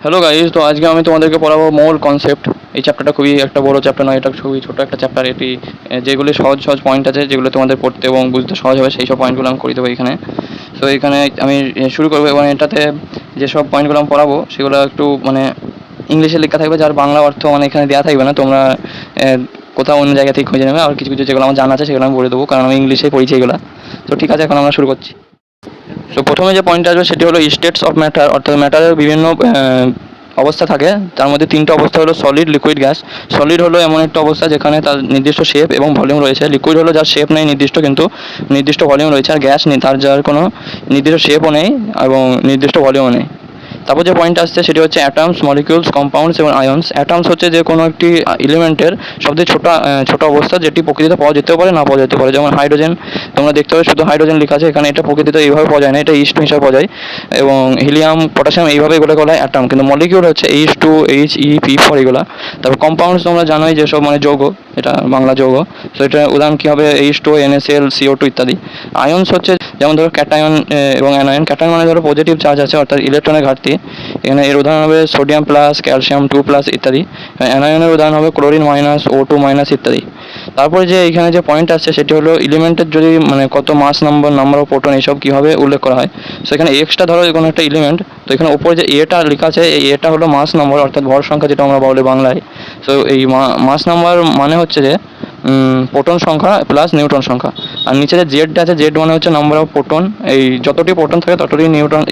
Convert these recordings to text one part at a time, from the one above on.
Hello guys, তো আজকে আমি তোমাদেরকে পড়াবো মোল কনসেপ্ট। এই চ্যাপ্টারটা খুবই একটা বড় চ্যাপ্টার নয়, এটা খুবই ছোট একটা চ্যাপ্টার। এটি যেগুলি সহজ সহজ পয়েন্ট আছে, যেগুলো তোমাদের পড়তে এবং বুঝতে সহজ হবে, সেই সব পয়েন্টগুলো আমি করে দেবো এখানে। তো এখানে আমি শুরু করবো এবং এটাতে যেসব পয়েন্টগুলো আমি পড়াবো সেগুলো একটু মানে ইংলিশে লেখা থাকবে, যার বাংলা অর্থ মানে এখানে দেওয়া থাকবে না। তোমরা কোথাও অন্য জায়গা থেকে খুঁজে নেবে। আর কিছু কিছু যেগুলো আমার জানা আছে সেগুলো আমি বলে দেবো, কারণ আমি ইংলিশেই পড়েছি এগুলো। তো ঠিক আছে, এখন আমরা শুরু করছি। তো প্রথমে যে পয়েন্ট আসবে সেটি হলো স্টেটস অফ ম্যাটার, অর্থাৎ ম্যাটারের বিভিন্ন অবস্থা থাকে। তার মধ্যে তিনটা অবস্থা হলো সলিড, লিকুইড, গ্যাস। সলিড হলো এমন একটা অবস্থা যেখানে তার নির্দিষ্ট শেপ এবং ভলিউম রয়েছে। লিকুইড হলো যার শেপ নেই নির্দিষ্ট, কিন্তু নির্দিষ্ট ভলিউম রয়েছে। আর গ্যাস নেই, তার যার কোনো নির্দিষ্ট শেপও নেই এবং নির্দিষ্ট ভলিউমও নেই। তারপর যে পয়েন্ট আসছে সেটি হচ্ছে অ্যাটমস, মলিকিউলস, কম্পাউন্ডস এবং আয়ন্স। অ্যাটমস হচ্ছে যে কোনো একটি এলিমেন্টের সবথেকে ছোট অবস্থা, যেটি প্রকৃতিতে পাওয়া যেতেও পারে, না পাওয়া যেতে পারে। যেমন হাইড্রোজেন, তোমরা দেখতে পাবে শুধু হাইড্রোজেন লেখা আছে এখানে, এটা প্রকৃতিতে এইভাবে পাওয়া যায় না, এটা H2 হিসাবে পাওয়া যায়। এবং হিলিয়াম, পটাশিয়াম এইভাবে এগুলো বলা হয় অ্যাটম, কিন্তু মলিকিউল হচ্ছে H2, He, P4 এগুলো। তারপর কম্পাউন্ডস তোমরা জানোই, যেসব মানে যৌগ, এটা বাংলা যৌগ। তো এটা উদাহরণ কী হবে? H2, NaCl, CO2 ইত্যাদি। আয়ন্স হচ্ছে যেমন ধরো ক্যাটায়ন এবং অ্যানায়ন। ক্যাটায়ন মানে ধরো পজিটিভ চার্জ আছে, অর্থাৎ ইলেকট্রনের ঘাটতি। এখানে এর উদাহরণ হবে সোডিয়াম প্লাস, ক্যালসিয়াম 2+ ইত্যাদি। অ্যানায়নের উদাহরণ হবে ক্লোরিন মাইনাস, O2- ইত্যাদি। তারপরে যে এখানে যে পয়েন্ট আসছে সেটি হলো এলিমেন্টের যদি মানে কত মাস নাম্বার, নাম্বার অফ প্রোটন, এইসব কীভাবে উল্লেখ করা হয়। সো এখানে এক্সটা ধরো কোনো একটা এলিমেন্ট, তো এখানে উপরে যে এটা লেখা আছে, এই এটা হলো মাস নম্বর, অর্থাৎ ভর সংখ্যা, যেটা আমরা বলি বাংলায়। সো এই মাস নাম্বার মানে হচ্ছে যে প্রোটন সংখ্যা প্লাস নিউট্রন সংখ্যা। আর নিচে যে জেডটা আছে, জেড মানে হচ্ছে নাম্বার অফ প্রোটন। এই যতটি প্রোটন থাকে ততটি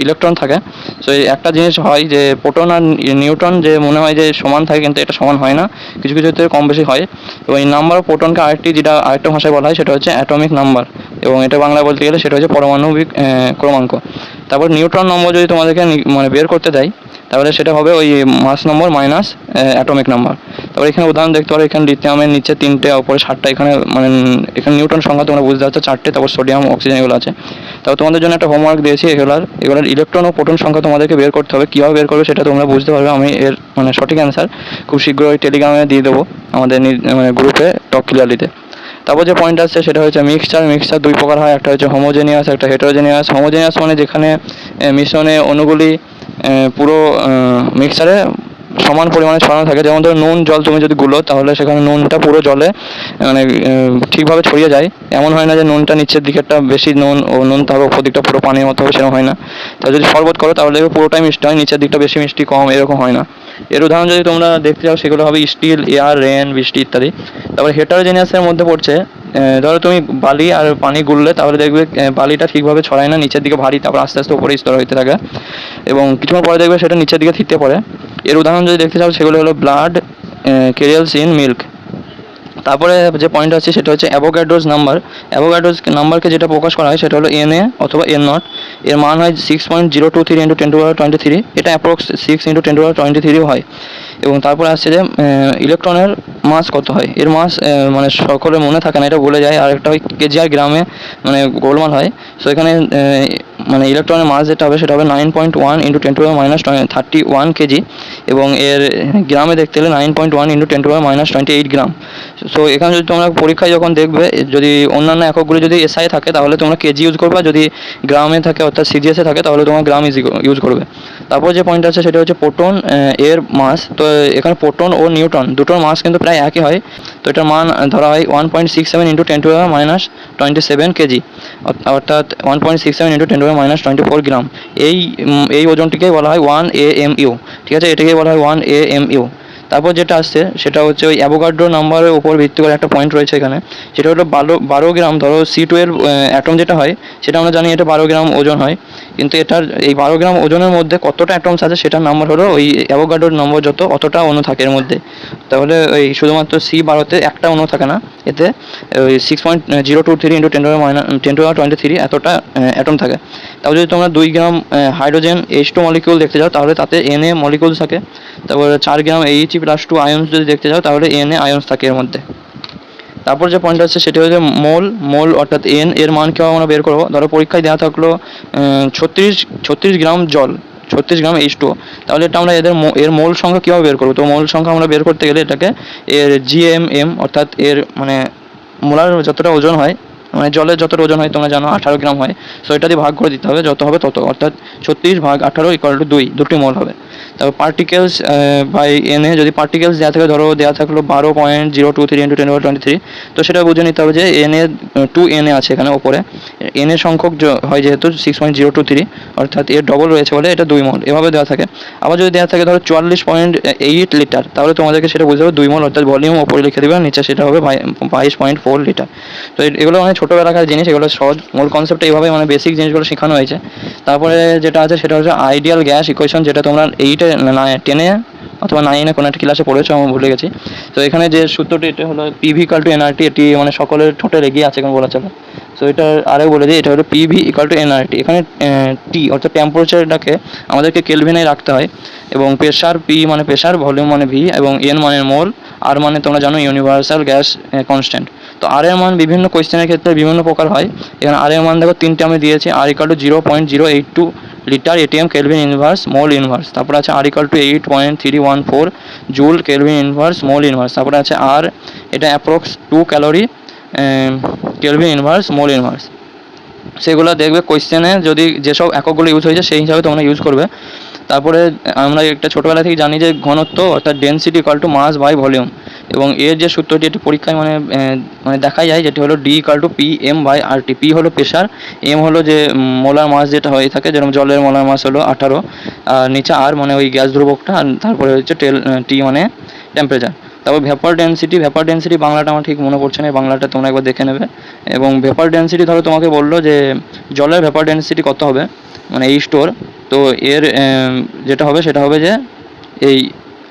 ইলেকট্রন থাকে। সো এই একটা জিনিস হয় যে প্রোটন আর নিউট্রন যে মনে হয় যে সমান থাকে, কিন্তু এটা সমান হয় না, কিছু কিছু ক্ষেত্রে কম বেশি হয়। এবং এই নাম্বার অফ প্রোটনকে যেটা আরেকটা ভাষায় বলা হয় সেটা হচ্ছে অ্যাটমিক নাম্বার, এবং এটা বাংলায় বলতে গেলে সেটা হচ্ছে পারমাণবিক ক্রমাঙ্ক। তারপর নিউট্রন নম্বর যদি তোমাদেরকে মানে বের করতে দেয়, তাহলে সেটা হবে ওই মাস নম্বর মাইনাস অ্যাটমিক নাম্বার। তারপর এখানে উদাহরণ দেখতে পারো, এখানে লিথিয়ামের নিচে 3টে, ওপরে 7টা। এখানে মানে এখানে নিউটন সংখ্যা তোমরা বুঝতে পারছো 4টে। তারপর সোডিয়াম, অক্সিজেন এগুলো আছে। তারপর তোমাদের জন্য একটা হোমওয়ার্ক দিয়েছি, এগুলোর ইলেকট্রন ও প্রোটন সংখ্যা তোমাদেরকে বের করতে হবে। কীভাবে বের করবে সেটা তোমরা বুঝতে পারবে। আমি এর মানে সঠিক অ্যান্সার খুব শীঘ্রই টেলিগ্রামে দিয়ে দেবো, আমাদের মানে গ্রুপে টক ক্লিয়ারলিতে। তারপর যে পয়েন্ট আসছে সেটা হচ্ছে মিক্সচার দুই প্রকার হয়, একটা হচ্ছে হোমোজেনিয়াস, একটা হেটেরোজেনিয়াস। হোমোজেনিয়াস মানে যেখানে মিশ্রণে অণুগুলি পুরো মিক্সচারে সমান পরিমাণে ছড়ানো থাকে। যেমন ধরো নুন জল তুমি যদি গুলো, তাহলে সেখানে নুনটা পুরো জলে মানে ঠিকভাবে ছড়িয়ে যায়। এমন হয় না যে নুনটা নিচের দিকেরটা বেশি নুন তাহলে উপর দিকটা পুরো পানির মতো হবে, সেরকম হয় না। তা যদি শরবত করো তাহলে পুরোটাই মিষ্টি হয়, নিচের দিকটা বেশি মিষ্টি কম, এরকম হয় না। এর উদাহরণ যদি তোমরা দেখতে চাও সেগুলো হবে স্টিল, এয়ার, রেন, বৃষ্টি ইত্যাদি। তারপর হেটারোজেনিয়াসের মধ্যে পড়ছে, ধরো তুমি বালি আর পানি গুললে, তাহলে দেখবে বালিটা ঠিকভাবে ছড়ায় না, নিচের দিকে ভারী, তারপর আস্তে আস্তে উপরে স্তর হইতে থাকে এবং কিছুক্ষণ পরে দেখবে সেটা নিচের দিকে থিতে পড়ে। এর উদাহরণ যদি দেখতে চাও সেগুলো হলো ব্লাড, কেরিয়ালস ইন মিল্ক। তারপরে যে পয়েন্ট আছে সেটা হচ্ছে অ্যাভোগাড্রোস নাম্বার। অ্যাভোগাড্রোস নাম্বারকে যেটা প্রকাশ করা হয় সেটা হলো NA অথবা N0। এর মান হয় 6.023 × 10⁻23। এটা অ্যাপ্রক্স 6 × 10⁻23 হয়। এবং তারপরে আসছে যে ইলেকট্রনের মাস কত হয়। এর মাস মানে সকলের মনে থাকে না, এটা বলে যায়। আর একটা হয় কেজি আর গ্রামে মানে গোলমাল হয়। সো এখানে মানে ইলেকট্রনের মাস যেটা হবে সেটা হবে 9.1 × 10⁻31 কেজি, এবং এর গ্রামে দেখতে গেলে 9.1 × 10⁻28 গ্রাম। সো এখানে যদি তোমরা পরীক্ষায় যখন দেখবে, যদি অন্যান্য এককগুলি যদি SI থাকে তাহলে তোমরা কেজি ইউজ করবে, যদি গ্রামে থাকে অর্থাৎ CGS-এ থাকে তাহলে তোমরা গ্রাম ইউজ করবে। তারপর যে পয়েন্ট আছে সেটা হচ্ছে প্রোটন এর মাস। তো এখানে প্রোটন ও নিউট্রন দুটোর মাস কিন্তু প্রায় একই হয়। তো এটার মান ধরা হয় 1.67 × 10⁻27 কেজি, অর্থাৎ 1.67 × 10⁻24 গ্রাম। এই ওজনটিকেই বলা হয় 1 AMU। ঠিক আছে, এটাকেই বলা হয় 1 AMU। তারপর যেটা আসছে সেটা হচ্ছে ওই অ্যাভোগাড্রো নাম্বারের উপর ভিত্তি করে একটা পয়েন্ট রয়েছে এখানে, সেটা হলো 12 গ্রাম। ধরো C12 অ্যাটম যেটা হয় সেটা আমরা জানি এটা 12 গ্রাম ওজন হয়, কিন্তু এটার এই 12 গ্রাম ওজনের মধ্যে কতটা অ্যাটমস আছে সেটার নাম্বার হলো ওই অ্যাভোগাড্রোর নম্বর, যত অতটা অণু থাকে এর মধ্যে। তাহলে ওই শুধুমাত্র C12-তে একটা অণু থাকে না, এতে ওই 6.023 × 10⁻23 এতটা অ্যাটম থাকে। তারপর যদি তোমরা 2 গ্রাম হাইড্রোজেন H2 মলিকিউল দেখতে চাও তাহলে তাতে Na মলিকিউলস থাকে। তারপর 4 গ্রাম He+2 আয়ন্স যদি দেখতে চাও তাহলে Na আয়ন্স থাকে এর মধ্যে। তারপর যে পয়েন্ট আছে সেটা হচ্ছে মোল অর্থাৎ N এর মান কীভাবে আমরা বের করবো। ধরো পরীক্ষায় দেওয়া থাকলো 36 গ্রাম জল, 36 গ্রাম H2, তাহলে এটা আমরা এর মোল সংখ্যা কীভাবে বের করবো। তো মোল সংখ্যা আমরা বের করতে গেলে এটাকে এর GMM অর্থাৎ এর মানে মোলার যতটা ওজন হয় মানে জলের যত ওজন হয় তোমরা জানো 18 গ্রাম হয়। সো এটা দিয়ে ভাগ করে দিতে হবে, যত হবে তত, অর্থাৎ 36/18 = 2, দুটি মোল হবে। তারপর পার্টিকেলস বাই এন এ, যদি পার্টিকেলস দেওয়া থাকে, ধরো দেওয়া থাকলো 12.023 × 10⁻23, তো সেটা বুঝে নিতে হবে যে এন এ 2 এন এ আছে এখানে ওপরে, এন এর সংখ্যক হয় যেহেতু 6.023, অর্থাৎ এর ডবল রয়েছে বলে এটা 2 মোল, এভাবে দেওয়া থাকে। আবার যদি দেওয়া থাকে ধরো 44.8 লিটার, তাহলে তোমাদেরকে সেটা বুঝতে হবে 2 মোল, অর্থাৎ ভলিউম ওপরে লিখে দেবে, নিচে সেটা হবে 22.4 লিটার। তো এগুলো মানে ছোটোবেলাকার জিনিস, এগুলো সহজ, মূল কনসেপ্টটা এইভাবে মানে বেসিক জিনিসগুলো শেখানো হয়েছে। তারপরে যেটা আছে সেটা হচ্ছে আইডিয়াল গ্যাস ইকুয়েশন, যেটা তোমরা 8-এ 10-এ অথবা 9-এ কোনো একটা ক্লাসে পড়েছো, আমি ভুলে গেছি। তো এখানে যে সূত্রটি, এটা হলো পিভি = এনআরটি, এটি মানে সকলের ঠোঁটে লেগে আছে এখন বলা চলে। সো এটা আরেও বলে দিই, এটা হলো পিভি = এনআরটি। এখানে টি অর্থাৎ টেম্পারেচারটাকে আমাদেরকে কেলভিনে রাখতে হয়, এবং প্রেশার, পি মানে প্রেশার, ভলিউম মানে ভি, এবং এন মানে মোল, আর মানে তোমরা জানো ইউনিভার্সাল গ্যাস কনস্ট্যান্ট। তো আর এর মান বিভিন্ন কোয়েশ্চেনের ক্ষেত্রে বিভিন্ন প্রকার হয়। এখানে আর এর মান দেখো 3টে আমি দিয়েছি, R = 0.082 litre ATM kelvin inverse mole inverse. তারপরে আছে R = 8.314 joule kelvin inverse mole inverse. তারপরে আছে আর, এটা approx 2 calorie kelvin inverse mole inverse. সেগুলো দেখবে কোয়েশ্চেনে যদি যেসব এককগুলো ইউজ হয়েছে সেই হিসাবে তোমরা ইউজ করবে। তারপরে আমরা একটা ছোটোবেলা থেকে জানি যে ঘনত্ব অর্থাৎ ডেনসিটি = মাস বাই ভলিউম, এবং এর যে সূত্রটি এটি পরীক্ষায় মানে দেখা যায়, যেটি হলো ডি = PM/RT। পি হলো প্রেশার, এম হলো যে মোলার মাস যেটা হয়ে থাকে, যেরকম জলের মোলার মাস হলো 18, আর নিচে আর মানে ওই গ্যাস ধ্রুবকটা, আর তারপরে হচ্ছে টি মানে টেম্পারেচার। তারপর ভেপার ডেনসিটি বাংলাটা আমার ঠিক মনে পড়ছে না, বাংলাটা তোমরা একবার দেখে নেবে। এবং ভেপার ডেনসিটি ধরো তোমাকে বললো যে জলের ভেপার ডেনসিটি কত হবে, মানে এই স্টোর, তো এর যেটা হবে সেটা হবে যে এই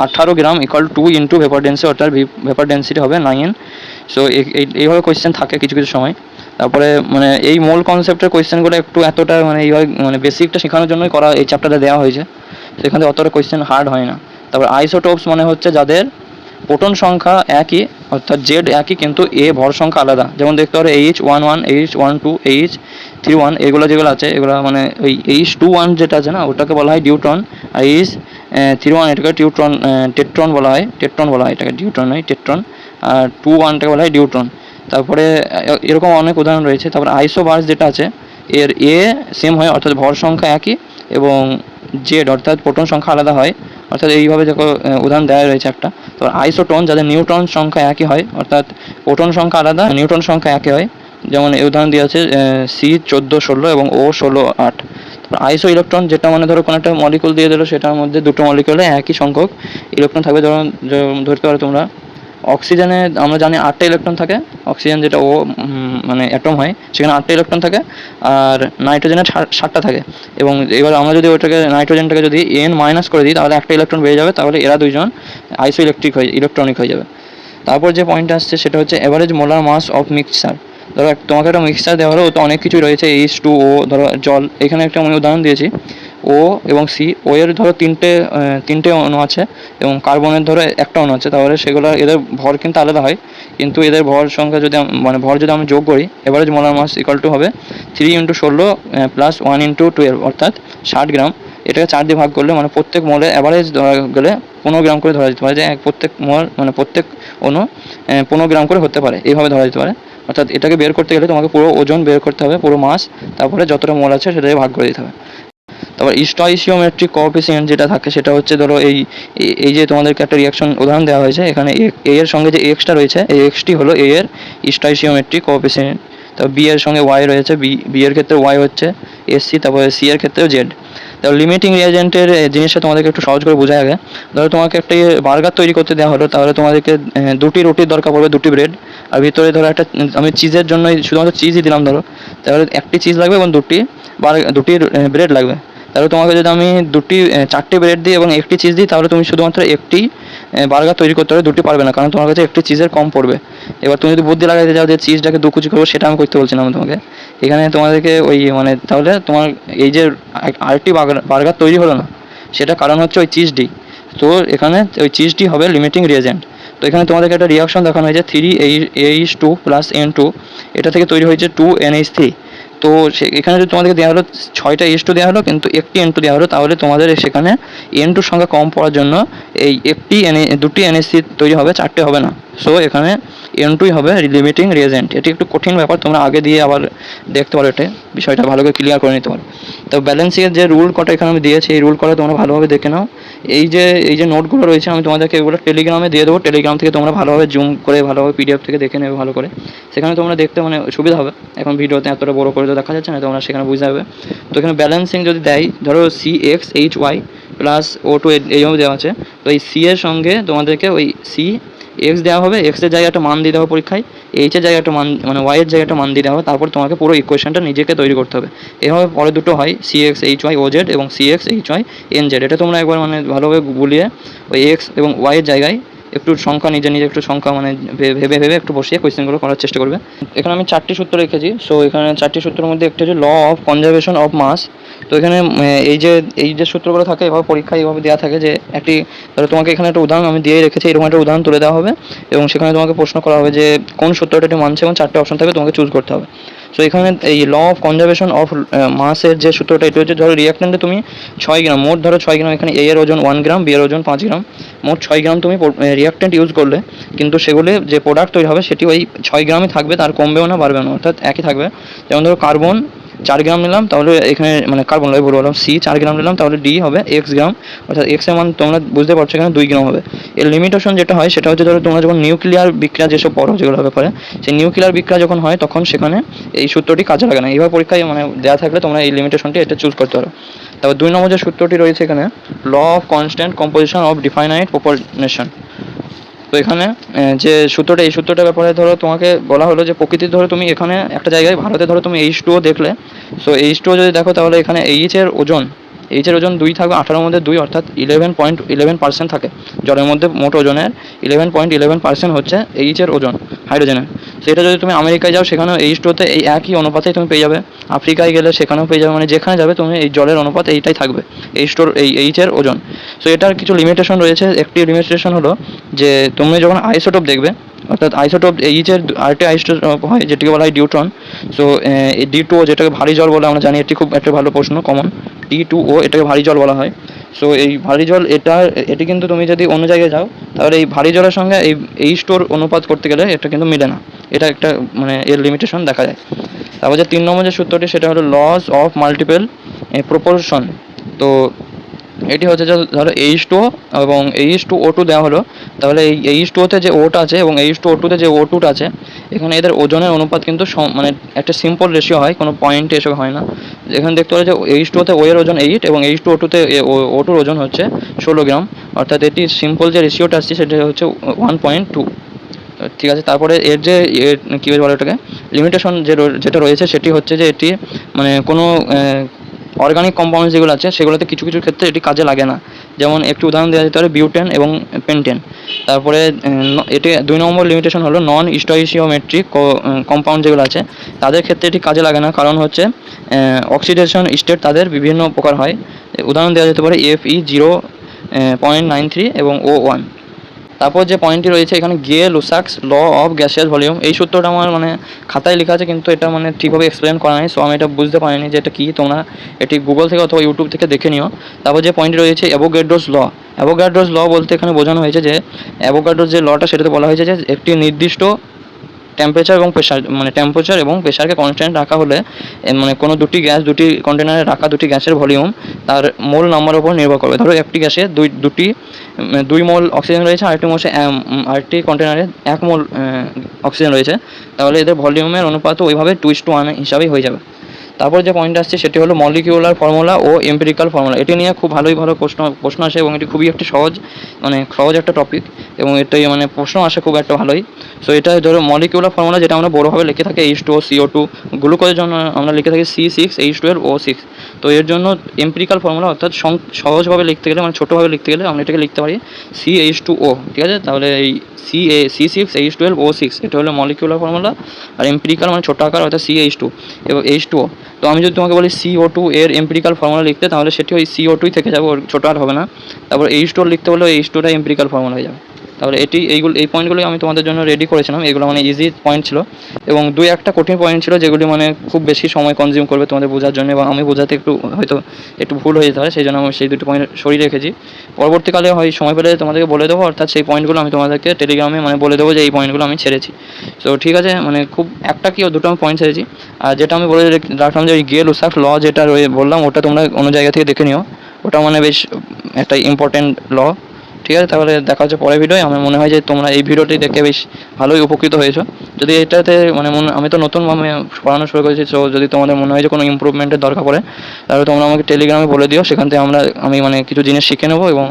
18 গ্রাম = 2 × ভেপার ডেন্সিটি, অর্থাৎ ভেপার ডেন্সিটি হবে 9। সো এইভাবে কোয়েশ্চেন থাকে কিছু কিছু সময়। তারপরে মানে এই মোল কনসেপ্টের কোয়েশ্চেনগুলো একটু এতটা মানে এইভাবে মানে বেসিকটা শেখানোর জন্যই করা, এই চ্যাপ্টারটা দেওয়া হয়েছে, সেখানে অতটা কোয়েশ্চেন হার্ড হয় না। তারপর আইসোটোপস মানে হচ্ছে যাদের প্রোটন সংখ্যা একই, অর্থাৎ জেড একই, কিন্তু এ ভর সংখ্যা আলাদা। যেমন দেখতে পারো H11, H12, H31, এগুলো যেগুলো আছে, এগুলো মানে ওই H21 যেটা আছে না, ওটাকে বলা হয় ডিউট্রন, আর H31 এটাকে টেট্রন বলা হয়, এটাকে ডিউট্রন নয়, টেট্রন। আর 21টাকে বলা হয় ডিউট্রন। তারপরে এরকম অনেক উদাহরণ রয়েছে। তারপরে আইসোবার্স যেটা আছে, এর এ সেম হয়, অর্থাৎ ভর সংখ্যা একই, এবং জেড অর্থাৎ প্রোটন সংখ্যা আলাদা হয়, অর্থাৎ এইভাবে দেখো উদাহরণ দেওয়া রয়েছে একটা। তো আইসোটোন যাদের নিউট্রন সংখ্যা একই হয়, অর্থাৎ প্রোটন সংখ্যা আলাদা, নিউট্রন সংখ্যা একই হয়, যেমন এই উদাহরণ দেওয়া আছে C14-16 এবং O16-8। আইসো ইলেকট্রন যেটা মানে ধরো কোনো একটা মলিকুল দিয়ে দিলো, সেটার মধ্যে দুটো মলিকুলে একই সংখ্যক ইলেকট্রন থাকবে। ধরতে পারো তোমরা অক্সিজেনে আমরা জানি 8টা ইলেকট্রন থাকে, অক্সিজেন যেটা ও মানে অ্যাটম হয় সেখানে 8টা ইলেকট্রন থাকে, আর নাইট্রোজেনের 7টা থাকে। এবং এবার আমরা যদি ওইটাকে নাইট্রোজেনটাকে যদি n- করে দিই, তাহলে একটা ইলেকট্রন বেড়ে যাবে, তাহলে এরা দুইজন আইসো ইলেকট্রনিক হয়ে যাবে। তারপর যে পয়েন্ট আসছে সেটা হচ্ছে average molar mass of mixture. ধরো তোমাকে একটা মিক্সচার দেওয়া হলো, তো অনেক কিছুই রয়েছে, H2O, ধরো জল, এখানে একটা আমি উদাহরণ দিয়েছি, ও এবং সি। ও এর ধরো তিনটে অণু আছে, এবং কার্বনের ধরো একটা অণু আছে, তাহলে সেগুলো এদের ভর কিন্তু আলাদা হয়, কিন্তু এদের ভর সংখ্যা যদি মানে ভর যদি আমি যোগ করি, এভারেজ মোলার মাস = হবে 3 × 16 + 1 × 12, অর্থাৎ 60 গ্রাম। এটাকে 4 দিয়ে ভাগ করলে মানে প্রত্যেক মোলে অ্যাভারেজ ধরা গেলে 15 গ্রাম করে ধরা যেতে পারে, যে প্রত্যেক মোল মানে প্রত্যেক অণু 15 গ্রাম করে হতে পারে, এইভাবে ধরা যেতে পারে। অর্থাৎ এটাকে বের করতে গেলে তোমাকে পুরো ওজন বের করতে হবে, পুরো মাস, তারপরে যতটা মোল আছে সেটাকে ভাগ করে দিতে হবে। তারপর স্টয়চিওমেট্রিক কোএফিসিয়েন্ট যেটা থাকে, সেটা হচ্ছে ধরো এই যে তোমাদেরকে একটা রিয়াকশন উদাহরণ দেওয়া হয়েছে, এখানে এ এর সঙ্গে যে এক্সটা রয়েছে, এই এক্সটি হলো এ এর স্টয়চিওমেট্রিক কোএফিসিয়েন্ট। তারপর বি এর সঙ্গে ওয়াই রয়েছে, বি এর ক্ষেত্রে ওয়াই হচ্ছে SC, তারপরে সি এর ক্ষেত্রেও জেড। তারপর লিমিটিং রিয়েজেন্টের জিনিসটা তোমাদেরকে একটু সহজ করে বোঝা আগে। ধরো তোমাকে একটা বার্গার তৈরি করতে দেওয়া হলো, তাহলে তোমাদেরকে 2টি রুটির দরকার পড়বে, 2টি ব্রেড, আর ভিতরে ধরো একটা আমি চিজের জন্য শুধুমাত্র চিজই দিলাম ধরো, তাহলে 1টি চিজ লাগবে এবং 2টি ব্রেড লাগবে। তাহলে তোমাকে যদি আমি 4টি ব্রেড দিই এবং 1টি চিজ দিই, তাহলে তুমি শুধুমাত্র 1টি বার্গার তৈরি করতে পারবে, 2টি পারবে না, কারণ তোমার কাছে 1টি চিজের কম পড়বে। এবার তুমি যদি বুদ্ধি লাগাইতে যাও যে চিজটাকে 2 কুচি করবো, সেটা আমি করতে বলছি না তোমাকে, এখানে তোমাদেরকে ওই মানে তাহলে তোমার এই যে আরেকটি বার্গার তৈরি হলো না, সেটা কারণ হচ্ছে ওই চিজটি। তো এখানে ওই চিজটি হবে লিমিটিং রিয়েজেন্ট। তো এখানে তোমাদেরকে একটা রিয়াকশন দেখানো হয়েছে 3H2 + N2, এটা থেকে তৈরি হয়েছে 2NH3। তো এখানে যদি তোমাদেরকে দেওয়া হলো 6টা H2 দেওয়া হলো, কিন্তু 1টি N2 দেওয়া হলো, তাহলে তোমাদের সেখানে N2 সংখ্যা কম পড়ার জন্য এই 2টি NH3 তৈরি হবে, 4টে হবে না। সো এখানে N2 হবে লিমিটিং রিয়েজেন্ট। এটি একটু কঠিন ব্যাপার, তোমরা আগে দিয়ে আবার দেখতে পারো, এটা বিষয়টা ভালো করে ক্লিয়ার করে নিতে পারো। তো ব্যালেন্সিংয়ের যে রুল কটা এখানে আমি দিয়েছি, এই রুল কটা তোমরা ভালোভাবে দেখে নাও। এই যে নোটগুলো রয়েছে আমি তোমাদেরকে এগুলো টেলিগ্রামে দিয়ে দেবো, টেলিগ্রাম থেকে তোমরা ভালোভাবে জুম করে ভালোভাবে PDF থেকে দেখে নেবে ভালো করে, সেখানে তোমরা দেখতে মানে সুবিধা হবে। এখন ভিডিওতে এতটা বড় করে তো দেখা যাচ্ছে না, তোমরা সেখানে বুঝতে হবে। তো এখানে ব্যালেন্সিং যদি দেয়, ধরো CXHY প্লাস O2 এইভাবে দেওয়া আছে, তো এই C এর সঙ্গে তোমাদেরকে ওই CX দেওয়া হবে, X এর জায়গায় একটা মান দিয়ে দেওয়া হবে পরীক্ষায়, H এর জায়গায় একটা মান মানে Y এর জায়গায় একটা মান দিয়ে দেওয়া হবে, তারপর তোমাকে পুরো ইকুয়েশনটা নিজেকে তৈরি করতে হবে। এভাবে পরে দুটো হয় CXHY OZ এবং CXHY NZ। এটা তোমরা একবার মানে ভালোভাবে গুলিয়ে ওই X এবং Y এর জায়গায় একটু সংখ্যা নিজে একটু সংখ্যা মানে ভেবে ভেবে একটু বসিয়ে কোয়েশ্চেনগুলো করার চেষ্টা করবে। এখানে আমি 4টি সূত্র রেখেছি। সো এখানে 4টি সূত্রের মধ্যে একটি হচ্ছে law of conservation of mass. তো এখানে এই যে সূত্রগুলো থাকে এভাবে পরীক্ষায় এইভাবে দেওয়া থাকে যে একটি, ধরো তোমাকে এখানে একটা উদাহরণ আমি দিয়েই রেখেছি, এরকম একটা উদাহরণ তুলে দেওয়া হবে এবং সেখানে তোমাকে প্রশ্ন করা হবে যে কোন সূত্রটা এটি মানছে এবং 4টে অপশন থাকবে, তোমাকে চুজ করতে হবে। সো এখানে এই ল অফ কনজারভেশন অফ মাসের যে সূত্রটা এটি হচ্ছে, ধরো রিয়াক্টেন্টে তুমি 6 গ্রাম, মোট ধরো 6 গ্রাম, এখানে A এর ওজন 1 গ্রাম, B এর ওজন 5 গ্রাম, মোট 6 গ্রাম তুমি রিয়াক্টেন্ট ইউজ করলে, কিন্তু সেগুলি যে প্রোডাক্ট তৈরি হবে সেটি ওই 6 গ্রামই থাকবে, তার কমবেও না বাড়বেও না, অর্থাৎ একই থাকবে। যেমন ধরো কার্বন 4 গ্রাম নিলাম, তাহলে এখানে মানে কার্বন নয় ভুল বললাম, C 4 গ্রাম নিলাম, তাহলে D হবে X গ্রাম, অর্থাৎ X এর মান তোমরা বুঝতে পারছো এখানে 2 গ্রাম হবে। এর লিমিটেশন যেটা হয় সেটা হচ্ছে, ধরো তোমরা যখন নিউক্লিয়ার বিক্রিয়া যেসব পড়ো যেগুলো ব্যাপারে, সেই নিউক্লিয়ার বিক্রিয়া যখন হয় তখন সেখানে এই সূত্রটি কাজে লাগে না। এইভাবে পরীক্ষায় মানে দেওয়া থাকলে তোমরা এই লিমিটেশনটি এটা চুজ করতে পারো। তারপর 2 নম্বর যে সূত্রটি রয়েছে এখানে, law of constant composition of definite proportion. তো এখানে যে সূত্রটা, এই সূত্রটার ব্যাপারে ধরো তোমাকে বলা হলো যে প্রকৃতির, ধরো তুমি এখানে একটা জায়গায় ভারতে ধরো তুমি H2O দেখলে, সো H2O যদি দেখো তাহলে এখানে H এর ওজন 2 থাকবে, 18-র মধ্যে 2, অর্থাৎ 11.11% থাকে জলের মধ্যে। মোট ওজনের 11.11% হচ্ছে H এর ওজন হাইড্রোজেনের। সেটা যদি তুমি আমেরিকায় যাও সেখানেও H2Oতে এই একই অনুপাতেই তুমি পেয়ে যাবে, আফ্রিকায় গেলে সেখানেও পেয়ে যাবে, মানে যেখানে যাবে তুমি এই জলের অনুপাত এইটাই থাকবে, H2ওর H এর ওজন। সো এটার কিছু লিমিটেশন রয়েছে। একটি লিমিটেশন হলো যে তুমি যখন আইসোটোপ দেখবে, অর্থাৎ আইসোটোপ H এর আরেকটি আইসোটোপ হয় যেটিকে বলা হয় ডিউট্রন। সো এই D2O যেটাকে ভারী জল বলে আমরা জানি, এটি খুব একটা ভালো প্রশ্ন, কমন। D2O এটাকে ভারী জল বলা হয়। সো এই ভারী জল এটি কিন্তু তুমি যদি অন্য জায়গায় যাও তাহলে এই ভারী জলের সঙ্গে এই H2ওর অনুপাত করতে গেলে এটা কিন্তু মিলে না, এটা একটা মানে এর লিমিটেশন দেখা যায়। তারপর যে 3 নম্বর যে সূত্রটি সেটা হলো লস অফ মাল্টিপল প্রপোর্শন। তো এটি হচ্ছে যে ধরো H2O এবং H2O2 দেওয়া হলো, তাহলে এই H2Oতে যে ওটা আছে এবং H2O2তে যে O2টা আছে, এখানে এদের ওজনের অনুপাত কিন্তু মানে একটা সিম্পল রেশিও হয়, কোনো পয়েন্টে এসব হয় না। এখানে দেখতে পাচ্ছি যে H2Oতে O এর ওজন 8 এবং H2O2তে O2-র ওজন হচ্ছে 16 গ্রাম, অর্থাৎ এটি সিম্পল যে রেশিওটা আসছে সেটা হচ্ছে 1.2। ঠিক আছে, তারপরে এর যে কী বলে ওটাকে লিমিটেশন যেটা রয়েছে সেটি হচ্ছে যে এটি মানে কোনো অর্গানিক কম্পাউন্ড যেগুলো আছে সেগুলোতে কিছু কিছু ক্ষেত্রে এটি কাজে লাগে না। যেমন একটু উদাহরণ দেওয়া যেতে পারে বিউটেন এবং পেন্টেন। তারপরে এটি 2 নম্বর লিমিটেশন হলো নন স্টয়চিওমেট্রিক কম্পাউন্ড যেগুলো আছে তাদের ক্ষেত্রে এটি কাজে লাগে না, কারণ হচ্ছে অক্সিডেশন স্টেট তাদের বিভিন্ন প্রকার হয়। উদাহরণ দেওয়া যেতে পারে Fe0.93 এবং O1। তারপর যে পয়েন্টটি রয়েছে এখানে গে-লুসাক্স ল অফ গ্যাসিয়াস ভলিউম, এই সূত্রটা আমার মানে খাতায় লেখা আছে কিন্তু এটা মানে ঠিকভাবে এক্সপ্লেন করা নেই, সো আমি এটা বুঝতে পারিনি যে এটা কী। তোমরা এটি গুগল থেকে অথবা ইউটিউব থেকে দেখে নিও। তারপর যে পয়েন্টটি রয়েছে অ্যাভোগাড্রোস ল। অ্যাভোগাড্রোস ল বলতে এখানে বোঝানো হয়েছে যে অ্যাভোগাড্রোস যে লটা সেটাতে বলা হয়েছে যে একটি নির্দিষ্ট টেম্পারেচার এবং প্রেশার, মানে টেম্পারেচার এবং প্রেশারকে কনস্ট্যান্ট রাখা হলে মানে কোনো দুটি কন্টেনারে রাখা দুটি গ্যাসের ভলিউম তার মোল নাম্বারের উপর নির্ভর করবে। ধরো একটি গ্যাসে 2 মোল অক্সিজেন রয়েছে, আরেকটি কন্টেনারে 1 মোল অক্সিজেন রয়েছে, তাহলে এদের ভলিউমের অনুপাত ওইভাবে 2:1 হিসাবেই হয়ে যাবে। তারপর যে পয়েন্ট আসছে সেটি হলো মলিকিউলার ফর্মুলা ও এম্পিরিক্যাল ফর্মুলা। এটি নিয়ে খুব ভালো প্রশ্ন আসে এবং এটি খুবই একটি সহজ একটা টপিক এবং এটাই মানে প্রশ্ন আসে খুব একটা ভালোই। সো এটা ধরো মলিকিউলার ফর্মুলা যেটা আমরা বড়োভাবে লিখে থাকি H2O CO2, গ্লুকোজের জন্য আমরা লিখে থাকি C6H12O6। তো এর জন্য এম্পিরিক্যাল ফর্মুলা অর্থাৎ সহজভাবে লিখতে গেলে মানে ছোটোভাবে লিখতে গেলে আমরা এটাকে লিখতে পারি CH2O। ঠিক আছে, তাহলে এই C6H12O6 এটা হলো মলিকিউলার ফর্মুলা, আর এম্পিরিক্যাল মানে ছোটো আকার অর্থাৎ CH2 এবং H2O। তো আমি যদি তোমাকে বলি CO2 এর এম্পিরিক্যাল ফর্মুলা লিখতে, তাহলে সেটি ওই CO2 থেকে যাবে, ওর ছোটো আর হবে না। তারপর H2O লিখতে হলে H2টা এম্পিরিক্যাল ফর্মুলা হয়ে যাবে। তাহলে এই পয়েন্টগুলোই আমি তোমাদের জন্য রেডি করেছিলাম। এগুলো মানে ইজি পয়েন্ট ছিল এবং 2-1টা কঠিন পয়েন্ট ছিল যেগুলি মানে খুব বেশি সময় কনজিউম করবে তোমাদের বোঝার জন্য, এবং আমি বোঝাতে হয়তো একটু ভুল হয়ে যেতে পারে, সেই জন্য আমি সেই দুটো পয়েন্ট সরিয়ে রেখেছি। পরবর্তীকালে হয় সময় পেলে তোমাদেরকে বলে দেবো, অর্থাৎ সেই পয়েন্টগুলো আমি তোমাদেরকে টেলিগ্রামে মানে বলে দেবো যে এই পয়েন্টগুলো আমি ছেড়েছি। তো ঠিক আছে, মানে খুব একটা কি দুটো আমি পয়েন্ট ছেড়েছি। আর যেটা আমি বলে রাখলাম যে ওই গিয়ে-লুসাখ ল যেটা বললাম, ওটা তোমরা অন্য জায়গা থেকে দেখে নিও, ওটা মানে বেশ একটা ইম্পর্টেন্ট ল। ঠিক আছে, তাহলে দেখা হচ্ছে পরের ভিডিওয়। আমার মনে হয় যে তোমরা এই ভিডিওটি দেখে বেশ ভালোই উপকৃত হয়েছো। যদি এটাতে মানে আমি তো নতুনভাবে পড়ানো শুরু করেছি, সো যদি তোমাদের মনে হয় যে কোনো ইমপ্রুভমেন্টের দরকার পড়ে, তাহলে তোমরা আমাকে টেলিগ্রামে বলে দিও, সেখান থেকে আমি মানে কিছু জিনিস শিখে নেবো এবং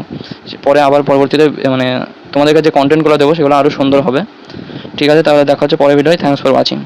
পরে আবার পরবর্তীতে মানে তোমাদের কাছে কন্টেন্টগুলো দেবো, সেগুলো আরও সুন্দর হবে। ঠিক আছে, তাহলে দেখা হচ্ছে পরের ভিডিওয়। Thanks for watching.